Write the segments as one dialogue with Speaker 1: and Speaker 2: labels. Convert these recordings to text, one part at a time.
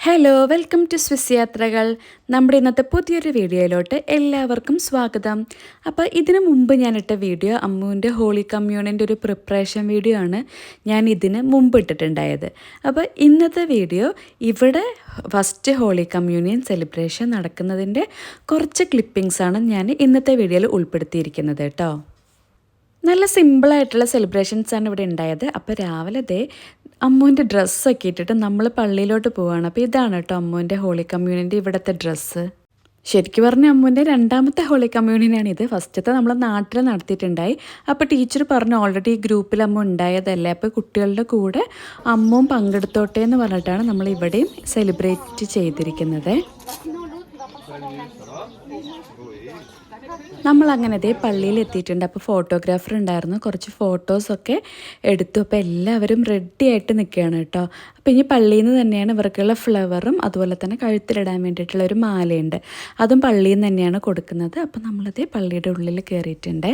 Speaker 1: Hello, welcome to Swiss യാത്രകൾ. നമ്മുടെ ഇന്നത്തെ പുതിയൊരു വീഡിയോയിലോട്ട് എല്ലാവർക്കും സ്വാഗതം. അപ്പോൾ ഇതിനു മുമ്പ് ഞാനിട്ട വീഡിയോ അമ്മുവിൻ്റെ ഹോളി കമ്മ്യൂണിൻ്റെ ഒരു പ്രിപ്പറേഷൻ വീഡിയോ ആണ് ഞാൻ ഇതിന് മുമ്പ് ഇട്ടിട്ടുണ്ടായത്. അപ്പോൾ ഇന്നത്തെ വീഡിയോ ഇവിടെ ഫസ്റ്റ് ഹോളി കമ്മ്യൂണിയൻ സെലിബ്രേഷൻ നടക്കുന്നതിൻ്റെ കുറച്ച് ക്ലിപ്പിങ്സാണ് ഞാൻ ഇന്നത്തെ വീഡിയോയിൽ ഉൾപ്പെടുത്തിയിരിക്കുന്നത് കേട്ടോ. നല്ല സിമ്പിളായിട്ടുള്ള സെലിബ്രേഷൻസാണ് ഇവിടെ ഉണ്ടായത്. അപ്പോൾ രാവിലെ അമ്മുവിൻ്റെ ഡ്രസ്സൊക്കെ ഇട്ടിട്ട് നമ്മൾ പള്ളിയിലോട്ട് പോവുകയാണ്. അപ്പോൾ ഇതാണ് കേട്ടോ അമ്മുവിൻ്റെ ഹോളി കമ്മ്യൂണിൻ്റെ ഇവിടുത്തെ ഡ്രസ്സ്. ശരിക്കും പറഞ്ഞാൽ അമ്മുവിൻ്റെ രണ്ടാമത്തെ ഹോളി കമ്മ്യൂണിയനാണിത്. ഫസ്റ്റത്തെ നമ്മൾ നാട്ടിൽ നടത്തിയിട്ടുണ്ടായി. അപ്പോൾ ടീച്ചർ പറഞ്ഞു ഓൾറെഡി ഈ ഗ്രൂപ്പിൽ അമ്മ ഉണ്ടായതല്ലേ, അപ്പോൾ കുട്ടികളുടെ കൂടെ അമ്മുവും പങ്കെടുത്തോട്ടെ എന്ന് പറഞ്ഞിട്ടാണ് നമ്മൾ ഇവിടെയും സെലിബ്രേറ്റ് ചെയ്തിരിക്കുന്നത്. നമ്മളങ്ങനെ പള്ളിയിൽ എത്തിയിട്ടുണ്ട്. അപ്പോൾ ഫോട്ടോഗ്രാഫർ ഉണ്ടായിരുന്നു, കുറച്ച് ഫോട്ടോസൊക്കെ എടുത്തു. അപ്പോൾ എല്ലാവരും റെഡി ആയിട്ട് നിൽക്കുകയാണ് കേട്ടോ. അപ്പോൾ ഇനി പള്ളിയിൽ നിന്ന് തന്നെയാണ് ഇവർക്കുള്ള ഫ്ലവറും അതുപോലെ തന്നെ കഴുത്തിലിടാൻ വേണ്ടിയിട്ടുള്ള ഒരു മാലയുണ്ട്, അതും പള്ളിയിൽ നിന്ന് തന്നെയാണ് കൊടുക്കുന്നത്. അപ്പോൾ നമ്മളത് പള്ളിയുടെ ഉള്ളിൽ കയറിയിട്ടുണ്ട്.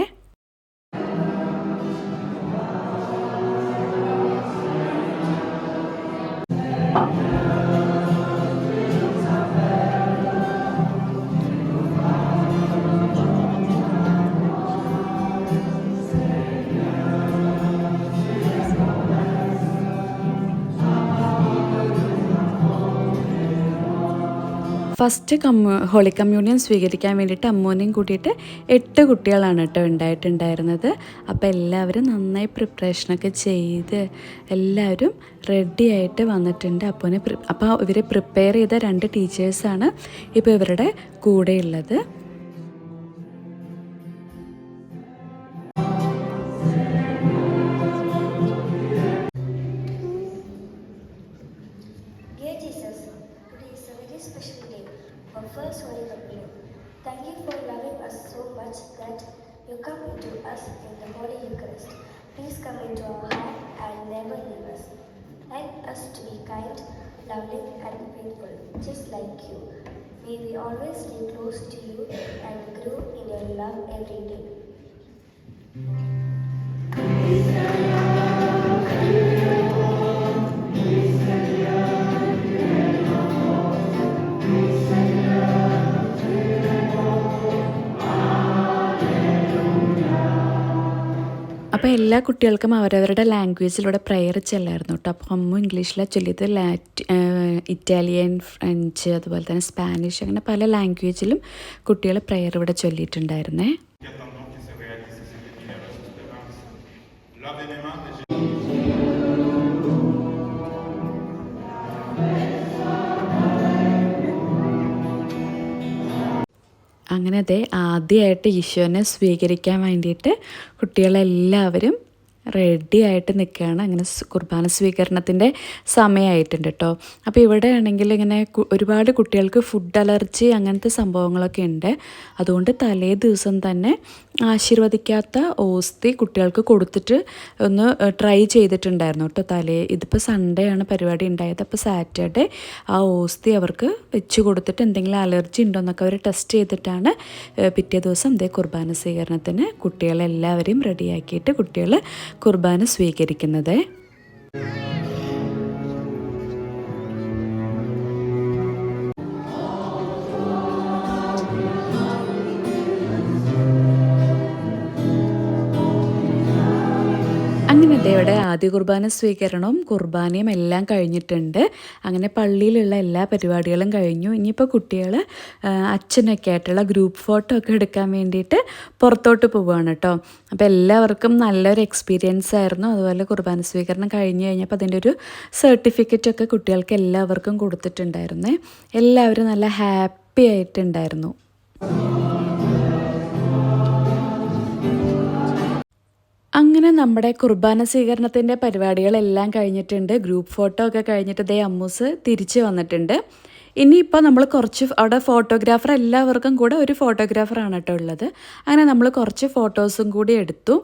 Speaker 1: ഫസ്റ്റ് ഹോളി കമ്മ്യൂണിയൻ സ്വീകരിക്കാൻ വേണ്ടിയിട്ട് അമ്മൂനെയും കൂട്ടിയിട്ട് 8 കുട്ടികളാണ് കേട്ടോ ഉണ്ടായിട്ടുണ്ടായിരുന്നത്. അപ്പോൾ എല്ലാവരും നന്നായി പ്രിപ്പറേഷനൊക്കെ ചെയ്ത് എല്ലാവരും റെഡി ആയിട്ട് വന്നിട്ടുണ്ട്. അപ്പോൾ ഇവരെ പ്രിപ്പയർ ചെയ്ത 2 ടീച്ചേഴ്സാണ് ഇപ്പോൾ ഇവരുടെ കൂടെയുള്ളത്.
Speaker 2: First Holy Communion. Thank you for loving us so much that you come into us in the Holy Eucharist. Please come into our heart and never leave us. Help us to be kind, loving and faithful, just like you. May we always stay close to you and grow in your love every day.
Speaker 1: അപ്പോൾ എല്ലാ കുട്ടികൾക്കും അവരവരുടെ ലാംഗ്വേജിലൂടെ prayer ചെല്ലായിരുന്നു കേട്ടോ. അപ്പോൾ അമ്മ ഇംഗ്ലീഷിലാണ് ചൊല്ലിയത്, Italian, French, അതുപോലെ തന്നെ സ്പാനിഷ്, അങ്ങനെ പല ലാംഗ്വേജിലും കുട്ടികൾ പ്രെയർ ഇവിടെ ചൊല്ലിയിട്ടുണ്ടായിരുന്നേ. അങ്ങനെ ആദ്യമായിട്ട് ഈശോനെ സ്വീകരിക്കാൻ വേണ്ടിയിട്ട് കുട്ടികളെല്ലാവരും റെഡി ആയിട്ട് നിൽക്കുകയാണ്. അങ്ങനെ കുർബാന സ്വീകരണത്തിൻ്റെ സമയമായിട്ടുണ്ട് കേട്ടോ. അപ്പോൾ ഇവിടെ ആണെങ്കിൽ ഇങ്ങനെ ഒരുപാട് കുട്ടികൾക്ക് ഫുഡ് അലർജി അങ്ങനത്തെ സംഭവങ്ങളൊക്കെ ഉണ്ട്. അതുകൊണ്ട് തലേ ദിവസം തന്നെ ആശീർവദിക്കാത്ത ഓസ്തി കുട്ടികൾക്ക് കൊടുത്തിട്ട് ഒന്ന് ട്രൈ ചെയ്തിട്ടുണ്ടായിരുന്നു കേട്ടോ. ഇതിപ്പോൾ സൺഡേ ആണ് പരിപാടി ഉണ്ടായത്. അപ്പോൾ സാറ്റർഡേ ആ ഓസ്തി അവർക്ക് വെച്ച് കൊടുത്തിട്ട് എന്തെങ്കിലും അലർജി ഉണ്ടോ എന്നൊക്കെ അവർ ടെസ്റ്റ് ചെയ്തിട്ടാണ് പിറ്റേ ദിവസം കുർബാന സ്വീകരണത്തിന് കുട്ടികളെല്ലാവരെയും റെഡിയാക്കിയിട്ട് കുട്ടികൾ കുർബാന സ്വീകരിക്കുന്നത്. അങ്ങനെ ഇവിടെ ആദ്യ കുർബാന സ്വീകരണവും കുർബാനയും എല്ലാം കഴിഞ്ഞിട്ടുണ്ട്. അങ്ങനെ പള്ളിയിലുള്ള എല്ലാ പരിപാടികളും കഴിഞ്ഞു. ഇനിയിപ്പോൾ കുട്ടികൾ അച്ഛനൊക്കെ ആയിട്ടുള്ള ഗ്രൂപ്പ് ഫോട്ടോ ഒക്കെ എടുക്കാൻ വേണ്ടിയിട്ട് പുറത്തോട്ട് പോവുകയാണ് കേട്ടോ. അപ്പോൾ എല്ലാവർക്കും നല്ലൊരു എക്സ്പീരിയൻസ് ആയിരുന്നു. അതുപോലെ കുർബാന സ്വീകരണം കഴിഞ്ഞ് കഴിഞ്ഞപ്പോൾ അതിൻ്റെ ഒരു സർട്ടിഫിക്കറ്റൊക്കെ കുട്ടികൾക്ക് എല്ലാവർക്കും കൊടുത്തിട്ടുണ്ടായിരുന്നേ. എല്ലാവരും നല്ല ഹാപ്പി ആയിട്ടുണ്ടായിരുന്നു. അങ്ങനെ നമ്മുടെ കുർബാന സ്വീകരണത്തിൻ്റെ പരിപാടികളെല്ലാം കഴിഞ്ഞിട്ടുണ്ട്. ഗ്രൂപ്പ് ഫോട്ടോ ഒക്കെ കഴിഞ്ഞിട്ട് അമ്മൂസ് തിരിച്ച് വന്നിട്ടുണ്ട്. ഇനിയിപ്പോൾ നമ്മൾ കുറച്ച് അവിടെ ഫോട്ടോഗ്രാഫർ എല്ലാവർക്കും കൂടെ ഒരു ഫോട്ടോഗ്രാഫറാണ് കേട്ടോ ഉള്ളത്. അങ്ങനെ നമ്മൾ കുറച്ച് ഫോട്ടോസും കൂടി എടുത്തു.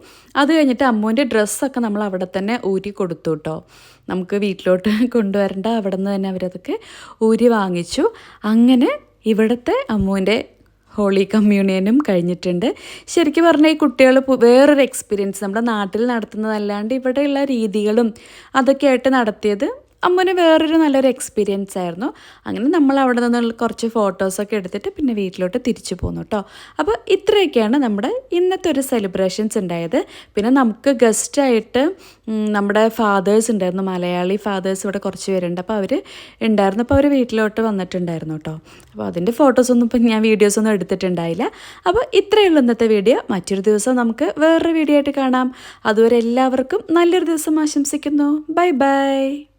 Speaker 1: അത് കഴിഞ്ഞിട്ട് അമ്മുവിൻ്റെ ഡ്രസ്സൊക്കെ നമ്മൾ അവിടെ തന്നെ ഊരി കൊടുത്തു കേട്ടോ. നമുക്ക് വീട്ടിലോട്ട് കൊണ്ടുവരേണ്ട അവിടെ നിന്ന് തന്നെ അവരതൊക്കെ ഊരി വാങ്ങിച്ചു. അങ്ങനെ ഇവിടുത്തെ അമ്മുവിൻ്റെ ഹോളി കമ്മ്യൂണിയനും കഴിഞ്ഞിട്ടുണ്ട്. ശരിക്കും പറഞ്ഞാൽ ഈ കുട്ടികൾ വേറൊരു എക്സ്പീരിയൻസ്, നമ്മുടെ നാട്ടിൽ നടത്തുന്നതല്ലാണ്ട് ഇവിടെയുള്ള രീതികളും അതൊക്കെ ആയിട്ട് നടത്തിയത് അമ്മന് വേറൊരു നല്ലൊരു എക്സ്പീരിയൻസ് ആയിരുന്നു. അങ്ങനെ നമ്മൾ അവിടെ നിന്ന് കുറച്ച് ഫോട്ടോസൊക്കെ എടുത്തിട്ട് പിന്നെ വീട്ടിലോട്ട് തിരിച്ചു പോന്നു കേട്ടോ. അപ്പോൾ ഇത്രയൊക്കെയാണ് നമ്മുടെ ഇന്നത്തെ ഒരു സെലിബ്രേഷൻസ് ഉണ്ടായത്. പിന്നെ നമുക്ക് ഗസ്റ്റായിട്ട് നമ്മുടെ ഫാദേഴ്സ് ഉണ്ടായിരുന്നു, മലയാളി ഫാദേഴ്സ് ഇവിടെ കുറച്ച് പേരുണ്ട്. അപ്പോൾ അവർ ഉണ്ടായിരുന്നു. അപ്പോൾ അവർ വീട്ടിലോട്ട് വന്നിട്ടുണ്ടായിരുന്നു കേട്ടോ. അപ്പോൾ അതിൻ്റെ ഫോട്ടോസൊന്നും ഇപ്പം ഞാൻ വീഡിയോസൊന്നും എടുത്തിട്ടുണ്ടായില്ല. അപ്പോൾ ഇത്രയേ ഉള്ളൂ ഇന്നത്തെ വീഡിയോ. മറ്റൊരു ദിവസം നമുക്ക് വേറൊരു വീഡിയോ ആയിട്ട് കാണാം. അതുവരെ എല്ലാവർക്കും നല്ലൊരു ദിവസം ആശംസിക്കുന്നു. Bye bye.